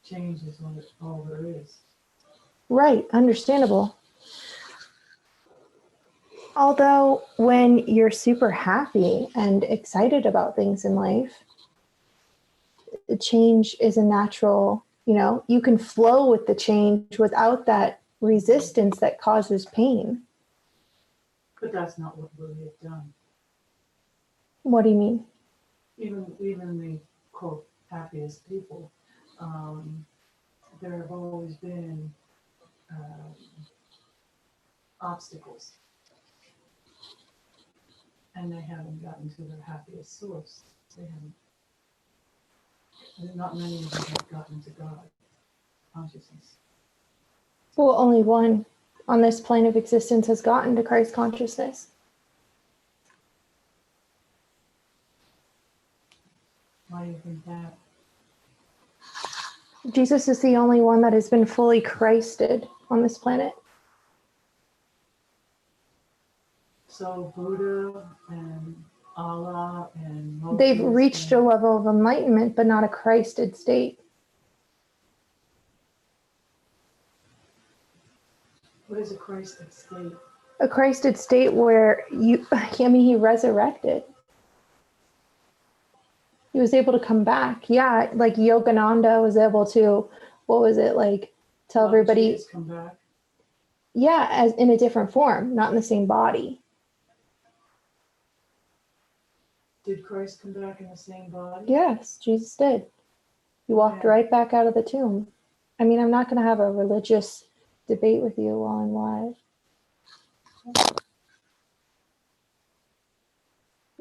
change is all there is. Right, understandable. Although when you're super happy and excited about things in life, the change is a natural, you can flow with the change without that resistance that causes pain. But that's not what we have done. What do you mean? Even the quote happiest people, there have always been obstacles, and they haven't gotten to their happiest source. They haven't. Not many of them have gotten to God consciousness. Well, only one on this plane of existence has gotten to Christ consciousness. Why do you think that? Jesus is the only one that has been fully Christed on this planet. So Buddha and Allah and Moses, they've reached a level of enlightenment, but not a Christed state. What is a Christed state? A Christed state where he resurrected. He was able to come back. Yeah, like Yogananda was able to, tell everybody. Jesus come back? Yeah, as in a different form, not in the same body. Did Christ come back in the same body? Yes, Jesus did. He walked right back out of the tomb. I mean, I'm not going to have a religious debate with you while I'm live.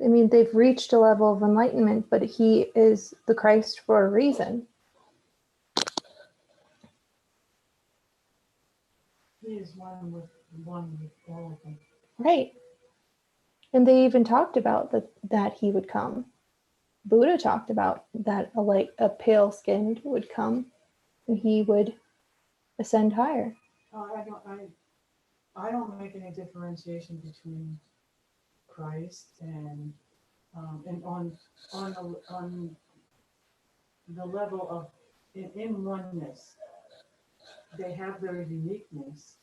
I mean, they've reached a level of enlightenment, but he is the Christ for a reason. He is one with all of them. Right. And they even talked about that he would come. Buddha talked about that a pale-skinned would come and he would ascend higher. I don't make any differentiation between Christ and on the level of in oneness. They have their uniqueness,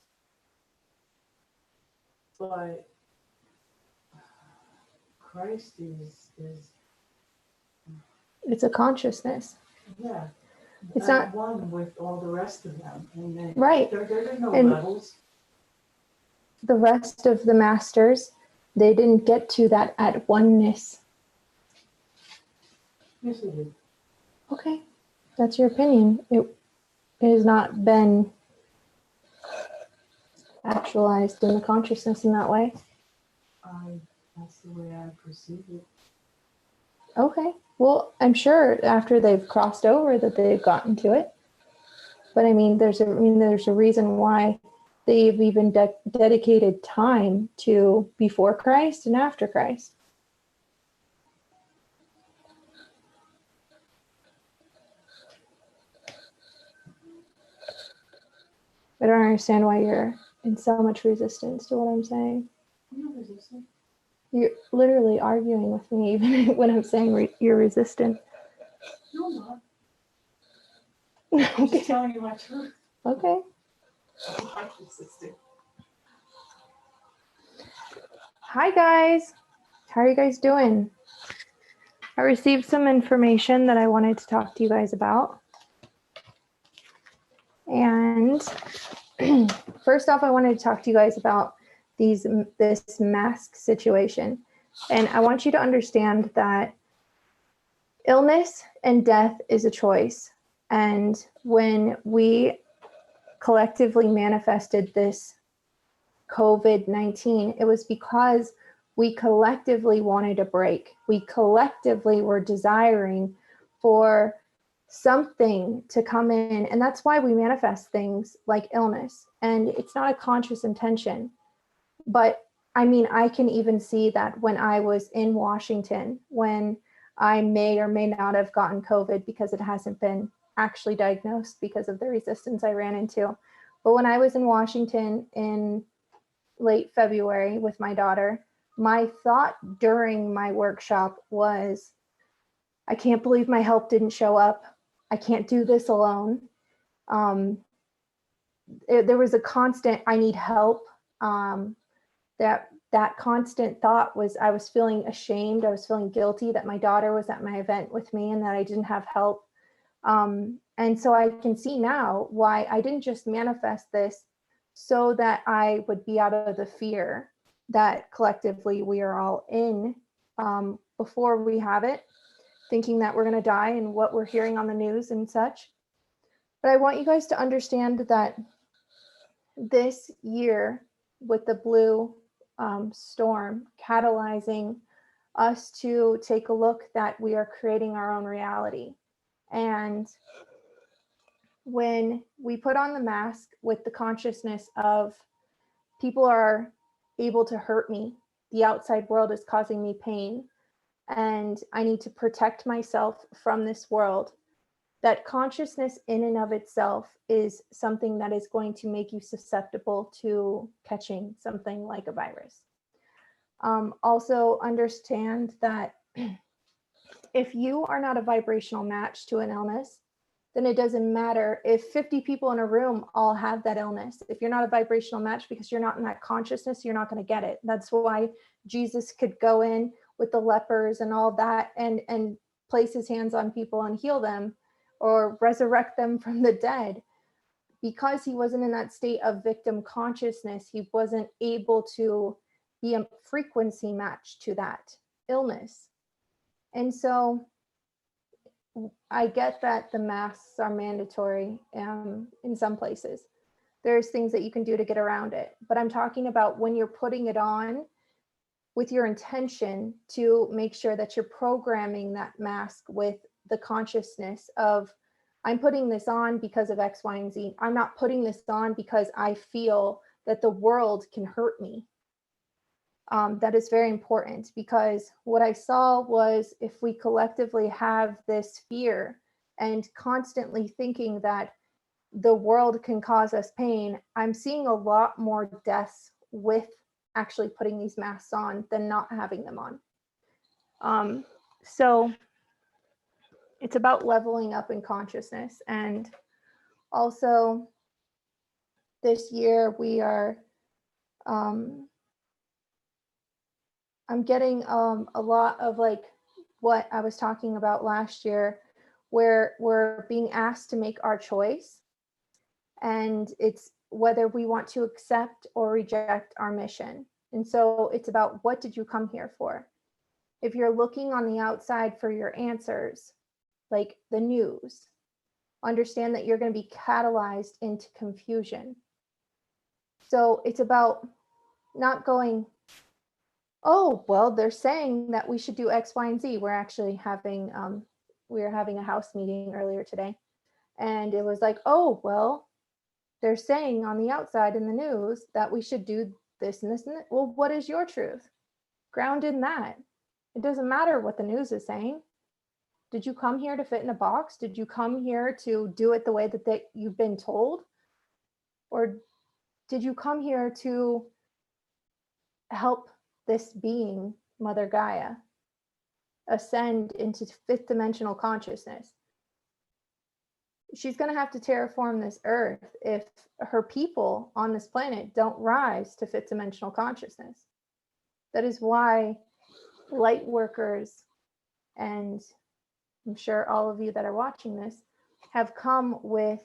but Christ is it's a consciousness. Yeah. It's not one with all the rest of them. And right. There are no levels. The rest of the masters, they didn't get to that at oneness. Yes, they did. Okay. That's your opinion. It has not been actualized in the consciousness in that way. That's the way I perceive it. Okay. Well, I'm sure after they've crossed over that they've gotten to it. But I mean, there's a reason why they've even dedicated time to before Christ and after Christ. I don't understand why you're in so much resistance to what I'm saying. I'm not resistant. You're literally arguing with me even when I'm saying you're resistant. No, I'm not. I'm just telling you my truth. Okay. I'm not resisting. Hi guys. How are you guys doing? I received some information that I wanted to talk to you guys about. And first off, I wanted to talk to you guys about this mask situation. And I want you to understand that illness and death is a choice. And when we collectively manifested this COVID-19, it was because we collectively wanted a break. We collectively were desiring for something to come in. And that's why we manifest things like illness. And it's not a conscious intention. But I mean, I can even see that when I was in Washington, when I may or may not have gotten COVID because it hasn't been actually diagnosed because of the resistance I ran into. But when I was in Washington in late February with my daughter, my thought during my workshop was, I can't believe my help didn't show up. I can't do this alone. There was a constant, I need help. That constant thought was, I was feeling ashamed. I was feeling guilty that my daughter was at my event with me and that I didn't have help. And so I can see now why I didn't just manifest this so that I would be out of the fear that collectively we are all in before we have it, thinking that we're going to die and what we're hearing on the news and such. But I want you guys to understand that this year, with the blue storm catalyzing us to take a look that we are creating our own reality. And when we put on the mask with the consciousness of people are able to hurt me, the outside world is causing me pain, and I need to protect myself from this world, that consciousness in and of itself is something that is going to make you susceptible to catching something like a virus. Also understand that if you are not a vibrational match to an illness, then it doesn't matter if 50 people in a room all have that illness. If you're not a vibrational match because you're not in that consciousness, you're not going to get it. That's why Jesus could go in with the lepers and all that and place his hands on people and heal them or resurrect them from the dead. Because he wasn't in that state of victim consciousness, he wasn't able to be a frequency match to that illness. And so I get that the masks are mandatory in some places. There's things that you can do to get around it. But I'm talking about when you're putting it on with your intention to make sure that you're programming that mask with the consciousness of, I'm putting this on because of X, Y, and Z. I'm not putting this on because I feel that the world can hurt me. That is very important, because what I saw was, if we collectively have this fear and constantly thinking that the world can cause us pain, I'm seeing a lot more deaths with actually putting these masks on than not having them on. So it's about leveling up in consciousness. And also this year we are, I'm getting a lot of like what I was talking about last year, where we're being asked to make our choice. And it's whether we want to accept or reject our mission. And so it's about, what did you come here for? If you're looking on the outside for your answers, like the news, understand that you're going to be catalyzed into confusion. So it's about not going, oh, well, they're saying that we should do X, Y, and Z. We're actually having, we were having a house meeting earlier today. And it was like, oh, well, they're saying on the outside in the news that we should do this and this and that. Well, what is your truth? Ground in that. It doesn't matter what the news is saying. Did you come here to fit in a box? Did you come here to do it the way that you've been told? Or did you come here to help this being, Mother Gaia, ascend into fifth dimensional consciousness? She's going to have to terraform this earth if her people on this planet don't rise to fifth dimensional consciousness. That is why light workers, and I'm sure all of you that are watching this, have come with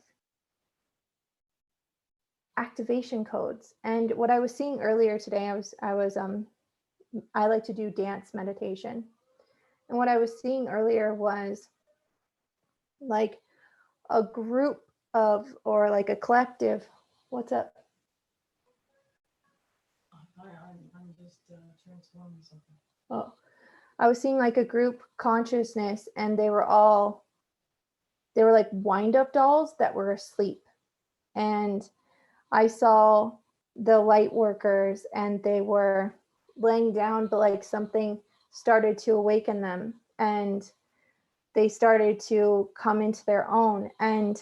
activation codes. And what I was seeing earlier today, I like to do dance meditation. And what I was seeing earlier was like a group of, or like a collective. What's up? I'm just transforming something. Oh, I was seeing like a group consciousness, and they were like wind-up dolls that were asleep. And I saw the light workers, and they were laying down, but like something started to awaken them, and they started to come into their own. And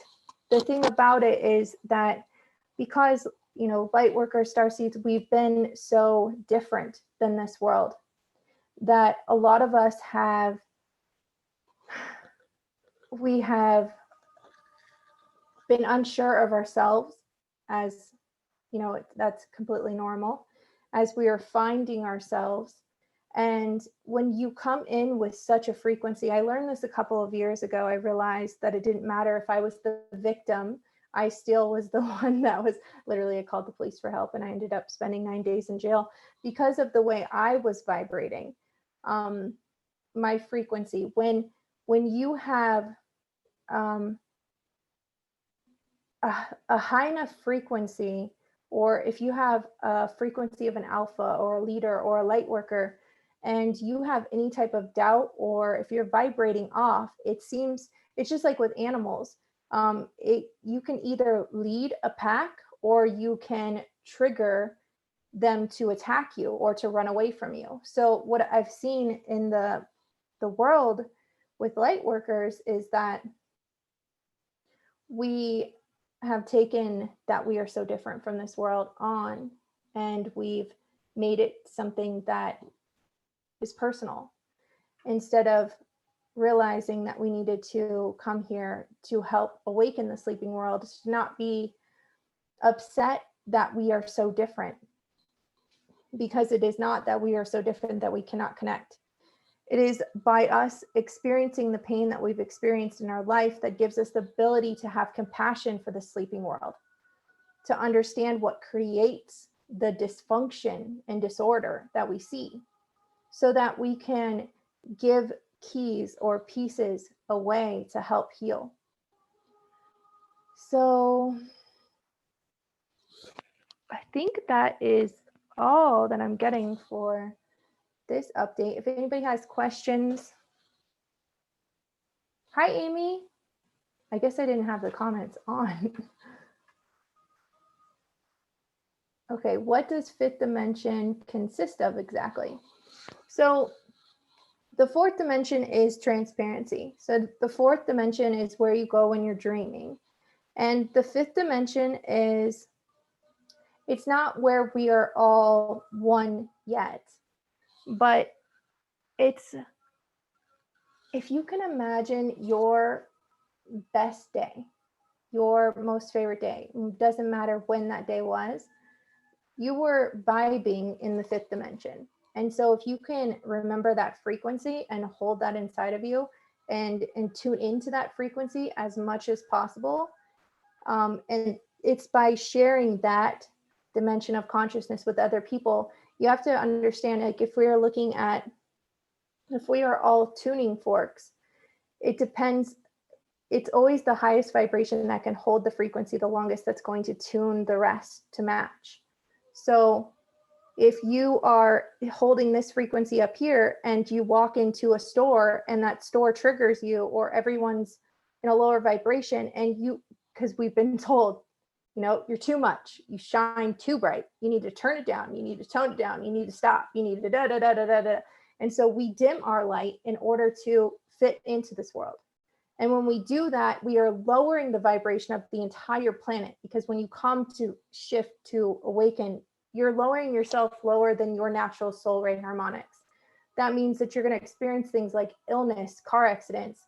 the thing about it is that because, you know, light workers, starseeds, we've been so different than this world, that a lot of us we have been unsure of ourselves, as you know, that's completely normal, as we are finding ourselves. And when you come in with such a frequency, I learned this a couple of years ago. I realized that it didn't matter if I was the victim. I still was the one that was literally, I called the police for help, and I ended up spending 9 days in jail because of the way I was vibrating. My frequency, when you have a high enough frequency, or if you have a frequency of an alpha or a leader or a light worker, and you have any type of doubt, or if you're vibrating off, it seems, it's just like with animals. You can either lead a pack, or you can trigger them to attack you or to run away from you. So what I've seen in the world with light workers is that we have taken that we are so different from this world on, and we've made it something that is personal, instead of realizing that we needed to come here to help awaken the sleeping world, to not be upset that we are so different, because it is not that we are so different that we cannot connect. It is by us experiencing the pain that we've experienced in our life that gives us the ability to have compassion for the sleeping world, to understand what creates the dysfunction and disorder that we see, so that we can give keys or pieces away to help heal. So I think that is all that I'm getting for this update. If anybody has questions. Hi, Amy. I guess I didn't have the comments on. Okay, what does fifth dimension consist of exactly? So the fourth dimension is transparency. So the fourth dimension is where you go when you're dreaming. And the fifth dimension is, it's not where we are all one yet, but it's, if you can imagine your best day, your most favorite day, doesn't matter when that day was, you were vibing in the fifth dimension. And so if you can remember that frequency and hold that inside of you, and tune into that frequency as much as possible, and it's by sharing that dimension of consciousness with other people. You have to understand, like, if we are all tuning forks, it depends. It's always the highest vibration that can hold the frequency the longest that's going to tune the rest to match. So if you are holding this frequency up here and you walk into a store and that store triggers you, or everyone's in a lower vibration, and you, because we've been told, you know, you're too much, you shine too bright, you need to turn it down, you need to tone it down, you need to stop, you need to da da da da da da. And so we dim our light in order to fit into this world. And when we do that, we are lowering the vibration of the entire planet, because when you come to shift to awaken, you're lowering yourself lower than your natural soul rate harmonics. That means that you're going to experience things like illness, car accidents,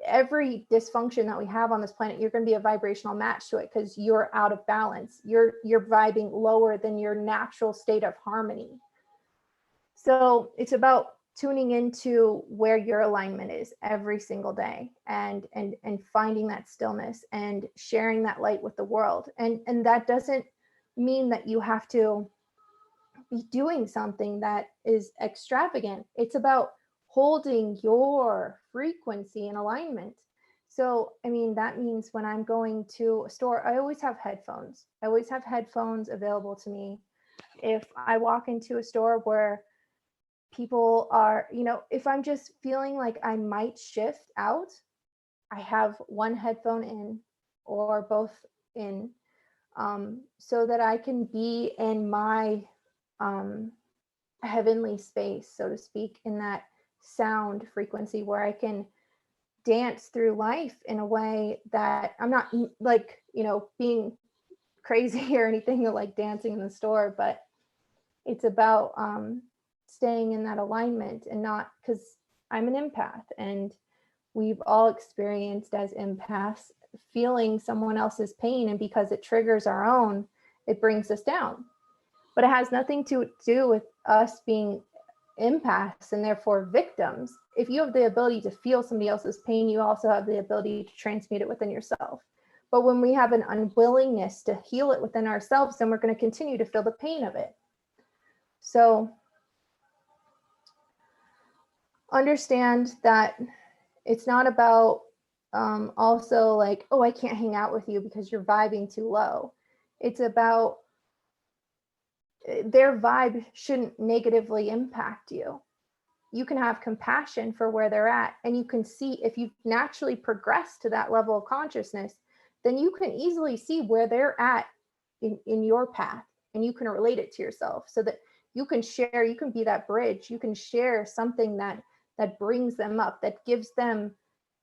every dysfunction that we have on this planet. You're going to be a vibrational match to it, because you're out of balance. You're vibing lower than your natural state of harmony. So it's about tuning into where your alignment is every single day, and finding that stillness and sharing that light with the world. And that doesn't mean that you have to be doing something that is extravagant. It's about holding your frequency in alignment. So, I mean, that means when I'm going to a store, I always have headphones. I always have headphones available to me. If I walk into a store where people are, you know, if I'm just feeling like I might shift out, I have one headphone in or both in, so that I can be in my heavenly space, so to speak, in that sound frequency where I can dance through life in a way that I'm not like, you know, being crazy or anything, like dancing in the store, but it's about staying in that alignment, and not, because I'm an empath, and we've all experienced as empaths feeling someone else's pain, and because it triggers our own, it brings us down. But it has nothing to do with us being empaths and therefore victims. If you have the ability to feel somebody else's pain, you also have the ability to transmute it within yourself. But when we have an unwillingness to heal it within ourselves, then we're going to continue to feel the pain of it. So understand that it's not about also like, oh, I can't hang out with you because you're vibing too low. It's about their vibe shouldn't negatively impact you. You can have compassion for where they're at, and you can see if you've naturally progressed to that level of consciousness, then you can easily see where they're at in your path, and you can relate it to yourself so that you can share, you can be that bridge, you can share something that brings them up, that gives them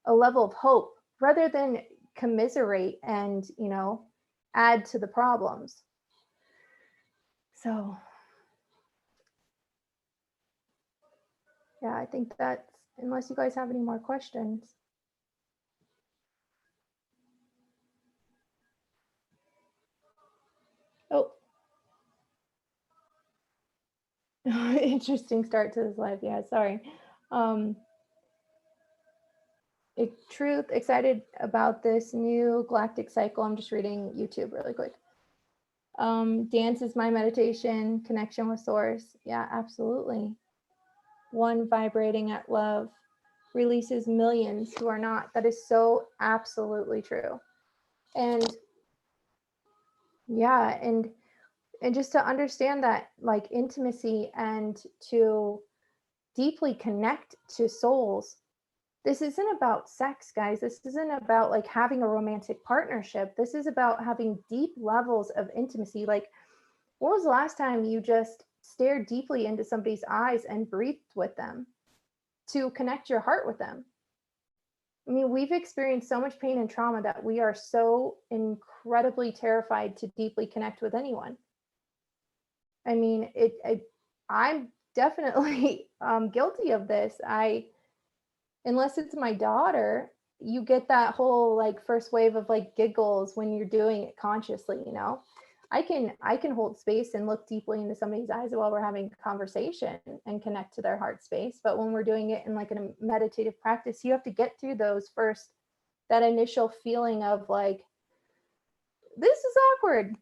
a level of hope rather than commiserate and, you know, add to the problems. So yeah, I think that's, unless you guys have any more questions. Oh, interesting start to this live. Yeah, sorry. Truth, excited about this new galactic cycle. I'm just reading YouTube really quick. Dance is my meditation, connection with source. Yeah, absolutely. One vibrating at love releases millions who are not. That is so absolutely true. And yeah, and just to understand that, like, intimacy and to deeply connect to souls, this isn't about sex, guys. This isn't about like having a romantic partnership. This is about having deep levels of intimacy. Like, when was the last time you just stared deeply into somebody's eyes and breathed with them to connect your heart with them? I mean, we've experienced so much pain and trauma that we are so incredibly terrified to deeply connect with anyone. I mean, I'm definitely guilty of this. Unless it's my daughter, you get that whole like first wave of like giggles when you're doing it consciously, you know. I can hold space and look deeply into somebody's eyes while we're having a conversation and connect to their heart space. But when we're doing it in like a meditative practice, you have to get through those first, that initial feeling of like, this is awkward.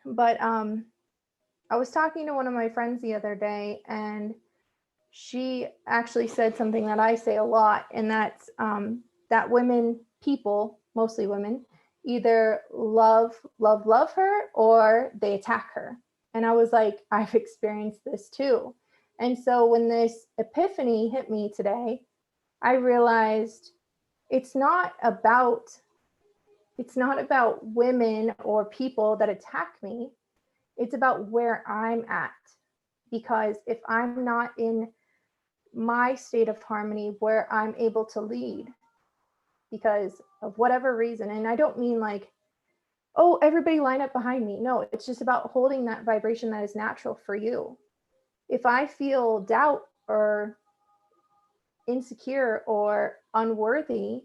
But I was talking to one of my friends the other day, and she actually said something that I say a lot, and that's that people, mostly women, either love her or they attack her. And I was like, I've experienced this too. And so when this epiphany hit me today, I realized it's not about women or people that attack me. It's about where I'm at. Because if I'm not in my state of harmony where I'm able to lead because of whatever reason, and I don't mean like, oh, everybody line up behind me. No, it's just about holding that vibration that is natural for you. If I feel doubt or insecure or unworthy,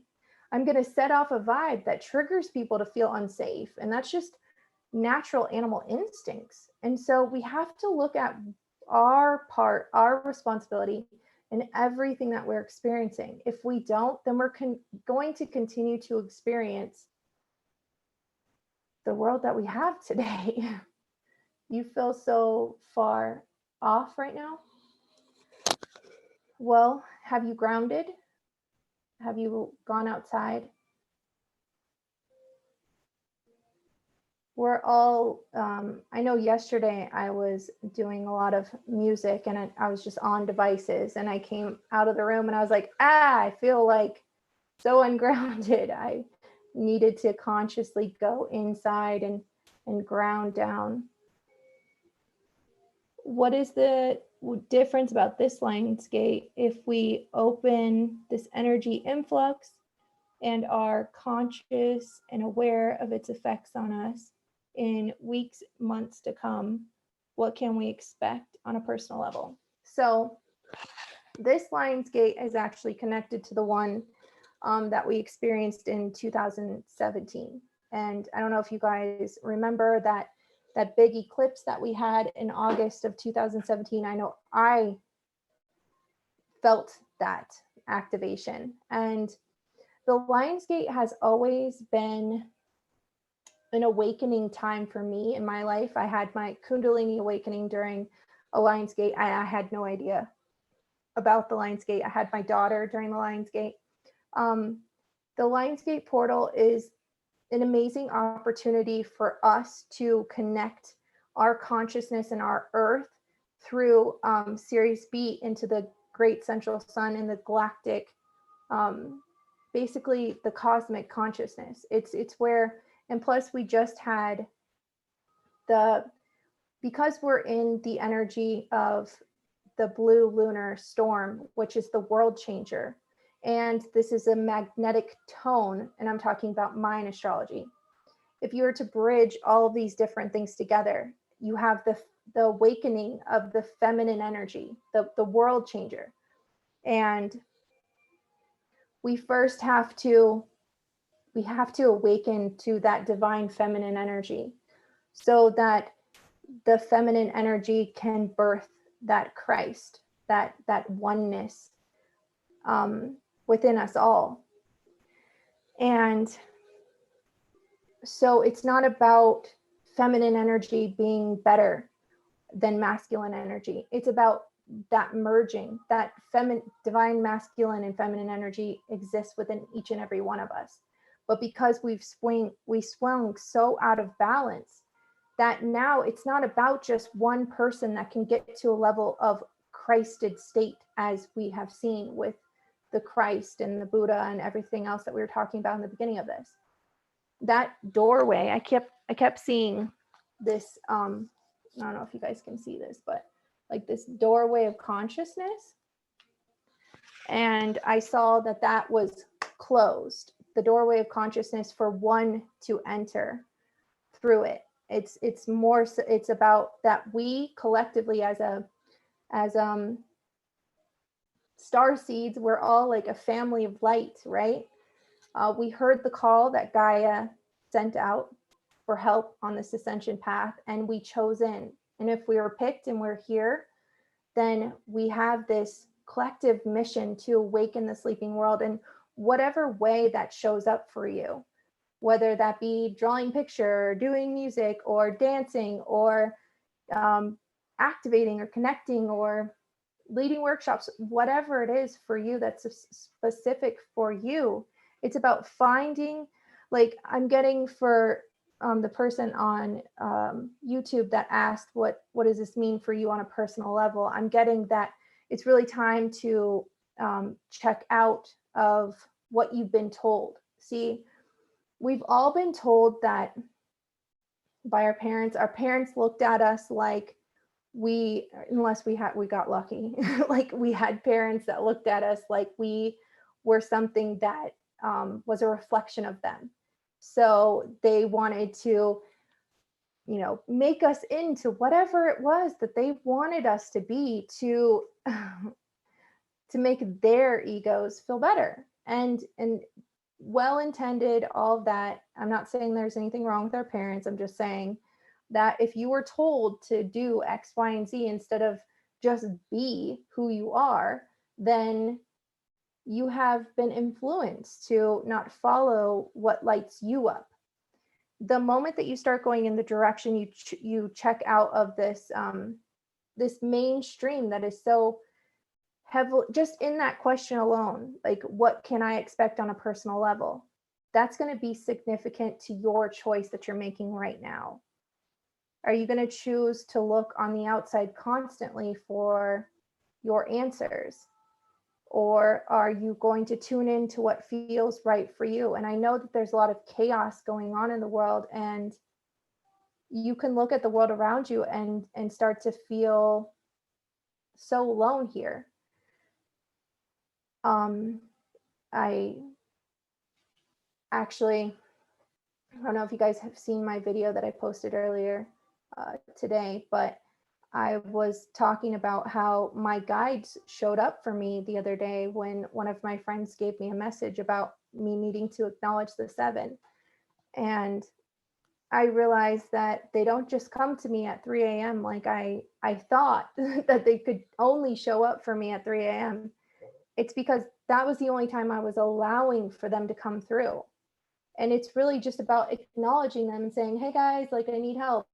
I'm going to set off a vibe that triggers people to feel unsafe. And that's just natural animal instincts. And so we have to look at our part, our responsibility in everything that we're experiencing. If we don't, then we're going to continue to experience the world that we have today. You feel so far off right now? Well, have you grounded? Have you gone outside? We're all, I know yesterday I was doing a lot of music and I was just on devices, and I came out of the room and I was like, I feel like so ungrounded. I needed to consciously go inside and ground down. What is the difference about this Lionsgate if we open this energy influx and are conscious and aware of its effects on us in weeks, months to come? What can we expect on a personal level? So this Lionsgate is actually connected to the one that we experienced in 2017. And I don't know if you guys remember that big eclipse that we had in August of 2017. I know I felt that activation. And the Lionsgate has always been an awakening time for me in my life. I had my Kundalini awakening during a Lionsgate. I had no idea about the Lionsgate. I had my daughter during the Lionsgate. The Lionsgate portal is an amazing opportunity for us to connect our consciousness and our earth through Sirius B into the great central sun and the galactic, basically the cosmic consciousness. It's where, and plus we just had because we're in the energy of the blue lunar storm, which is the world changer. And this is a magnetic tone, and I'm talking about Mayan astrology. If you were to bridge all of these different things together, you have the awakening of the feminine energy, the world changer. And we first have to awaken to that divine feminine energy so that the feminine energy can birth that Christ, that oneness within us all. And so it's not about feminine energy being better than masculine energy. It's about that merging, that divine masculine and feminine energy exists within each and every one of us. But because we swung so out of balance that now it's not about just one person that can get to a level of Christed state, as we have seen with the Christ and the Buddha and everything else that we were talking about in the beginning of this. That doorway, I kept seeing this, I don't know if you guys can see this, but like this doorway of consciousness. And I saw that was closed, the doorway of consciousness for one to enter through it. It's more, it's about that we collectively as star seeds, we're all like a family of light, right? We heard the call that Gaia sent out for help on this ascension path, and we chose in. And if we were picked and we're here, then we have this collective mission to awaken the sleeping world in whatever way that shows up for you, whether that be drawing picture, or doing music, or dancing, or activating or connecting, or leading workshops, whatever it is for you that's specific for you. It's about finding, like I'm getting for the person on YouTube that asked, what does this mean for you on a personal level? I'm getting that it's really time to check out of what you've been told. See, we've all been told that by our parents looked at us like unless we got lucky, like we had parents that looked at us like we were something that was a reflection of them. So they wanted to, make us into whatever it was that they wanted us to be to make their egos feel better. And well-intended, all of that. I'm not saying there's anything wrong with our parents. I'm just saying that if you were told to do X, Y, and Z instead of just be who you are, then you have been influenced to not follow what lights you up. The moment that you start going in the direction you check out of this this mainstream that is so heavily, just in that question alone, like what can I expect on a personal level? That's going to be significant to your choice that you're making right now. Are you going to choose to look on the outside constantly for your answers? Or are you going to tune into what feels right for you? And I know that there's a lot of chaos going on in the world, and you can look at the world around you and start to feel so alone here. I don't know if you guys have seen my video that I posted earlier today, but I was talking about how my guides showed up for me the other day when one of my friends gave me a message about me needing to acknowledge the 7. And I realized that they don't just come to me at 3 a.m. like I thought that they could only show up for me at 3 a.m. It's because that was the only time I was allowing for them to come through. And it's really just about acknowledging them and saying, hey guys, like I need help.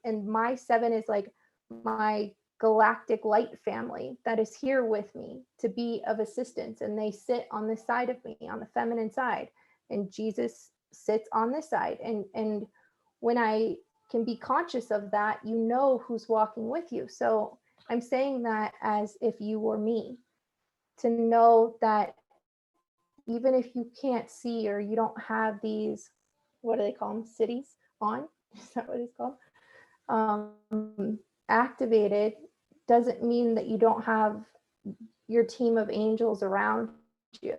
And my 7 is like my galactic light family that is here with me to be of assistance. And they sit on this side of me, on the feminine side. And Jesus sits on this side. And when I can be conscious of that, you know who's walking with you. So I'm saying that as if you were me, to know that even if you can't see or you don't have these, what do they call them, cities on, is that what it's called, activated, doesn't mean that you don't have your team of angels around you.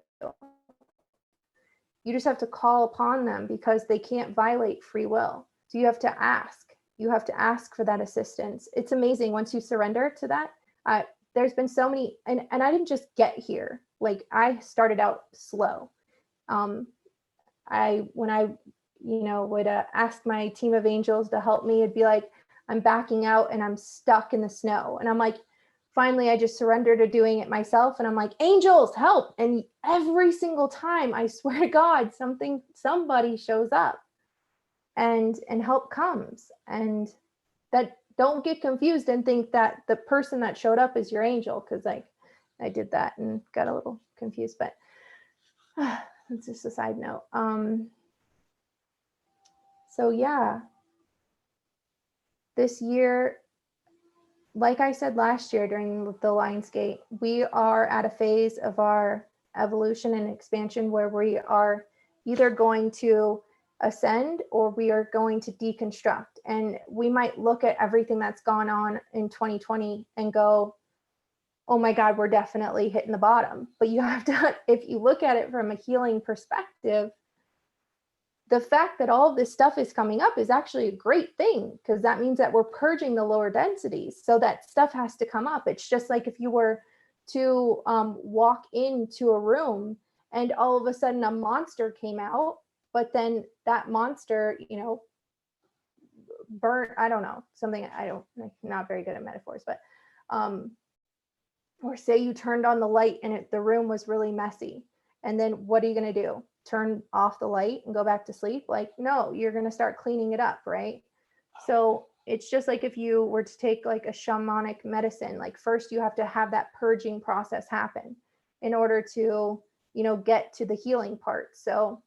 You just have to call upon them because they can't violate free will. So you have to ask. You have to ask for that assistance. It's amazing once you surrender to that. There's been so many, and I didn't just get here. Like I started out slow. When I would ask my team of angels to help me, it'd be like, I'm backing out and I'm stuck in the snow. And I'm like, finally, I just surrendered to doing it myself. And I'm like, angels, help. And every single time, I swear to God, somebody shows up and help comes. And that, don't get confused and think that the person that showed up is your angel. Cause like I did that and got a little confused, but that's just a side note. So yeah, this year, like I said last year during the Lionsgate, we are at a phase of our evolution and expansion where we are either going to ascend or we are going to deconstruct. And we might look at everything that's gone on in 2020 and go, oh my God, we're definitely hitting the bottom. But you have to, if you look at it from a healing perspective, the fact that all of this stuff is coming up is actually a great thing, because that means that we're purging the lower densities. So that stuff has to come up. It's just like if you were to walk into a room and all of a sudden a monster came out, but then that monster, burnt, I don't know, something, I'm not very good at metaphors, but, or say you turned on the light and the room was really messy. And then what are you going to do? Turn off the light and go back to sleep? Like, no, you're going to start cleaning it up, right? So it's just like if you were to take like a shamanic medicine, like first you have to have that purging process happen in order to, get to the healing part. So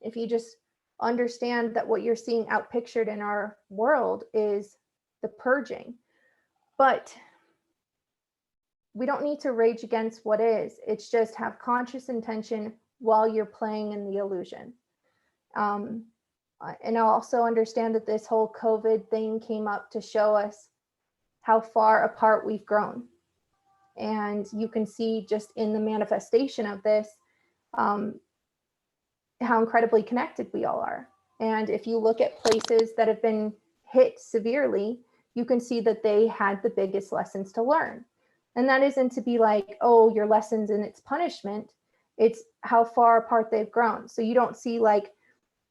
if you just understand that what you're seeing outpictured in our world is the purging, but we don't need to rage against what is. It's just have conscious intention while you're playing in the illusion. And I'll also understand that this whole COVID thing came up to show us how far apart we've grown. And you can see just in the manifestation of this, how incredibly connected we all are. And if you look at places that have been hit severely, you can see that they had the biggest lessons to learn. And that isn't to be like, oh, your lessons and its punishment. It's how far apart they've grown. So you don't see like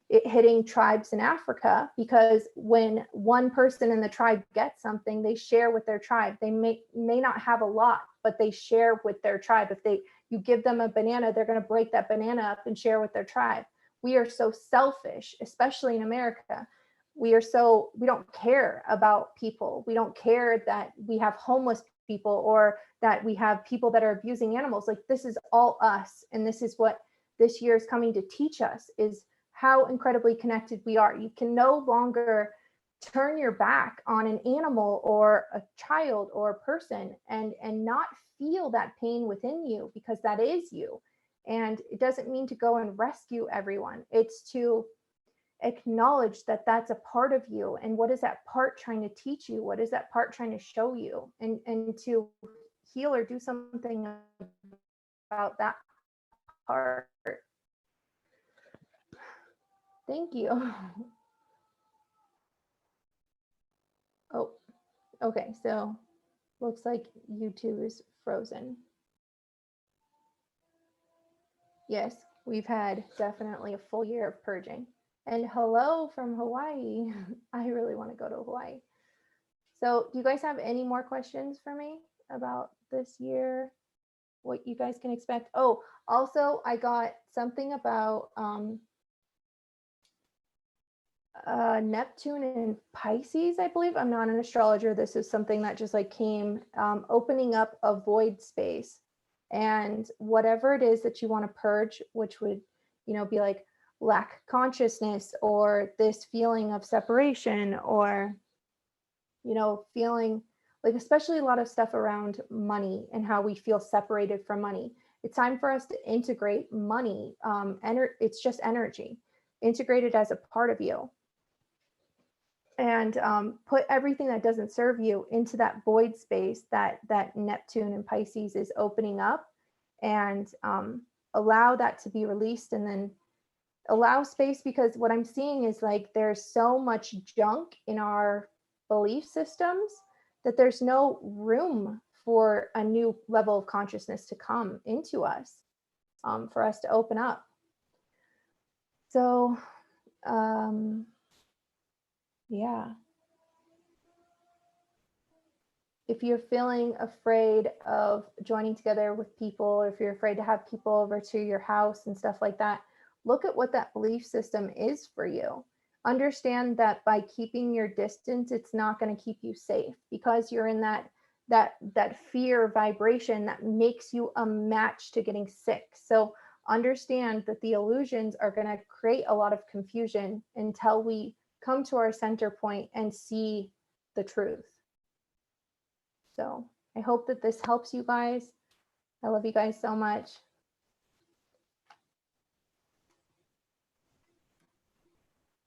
it hitting tribes in Africa, because when one person in the tribe gets something, they share with their tribe. They may not have a lot, but they share with their tribe. If you give them a banana, they're going to break that banana up and share with their tribe. We are so selfish, especially in America. We don't care about people. We don't care that we have homeless people or that we have people that are abusing animals. Like, this is all us. And this is what this year is coming to teach us, is how incredibly connected we are. You can no longer turn your back on an animal or a child or a person and not feel that pain within you, because that is you. And it doesn't mean to go and rescue everyone. It's to acknowledge that that's a part of you. And what is that part trying to teach you? What is that part trying to show you? And to heal or do something about that part. Thank you. Oh, Okay, so looks like YouTube is frozen. Yes, we've had definitely a full year of purging. And hello from Hawaii. I really want to go to Hawaii. So, do you guys have any more questions for me about this year? What you guys can expect? Oh, also, I got something about Neptune and Pisces, I believe. I'm not an astrologer. This is something that just like came opening up a void space. And whatever it is that you want to purge, which would, be like lack consciousness or this feeling of separation or, feeling like, especially a lot of stuff around money and how we feel separated from money. It's time for us to integrate money. It's just energy, integrate it as a part of you, and put everything that doesn't serve you into that void space that Neptune and Pisces is opening up, and allow that to be released, and then allow space, because what I'm seeing is like there's so much junk in our belief systems that there's no room for a new level of consciousness to come into us, for us to open up. So yeah, if you're feeling afraid of joining together with people, or if you're afraid to have people over to your house and stuff like that, look at what that belief system is for you. Understand that by keeping your distance, it's not going to keep you safe, because you're in that fear vibration that makes you a match to getting sick. So understand that the illusions are going to create a lot of confusion until we come to our center point and see the truth. So I hope that this helps you guys. I love you guys so much.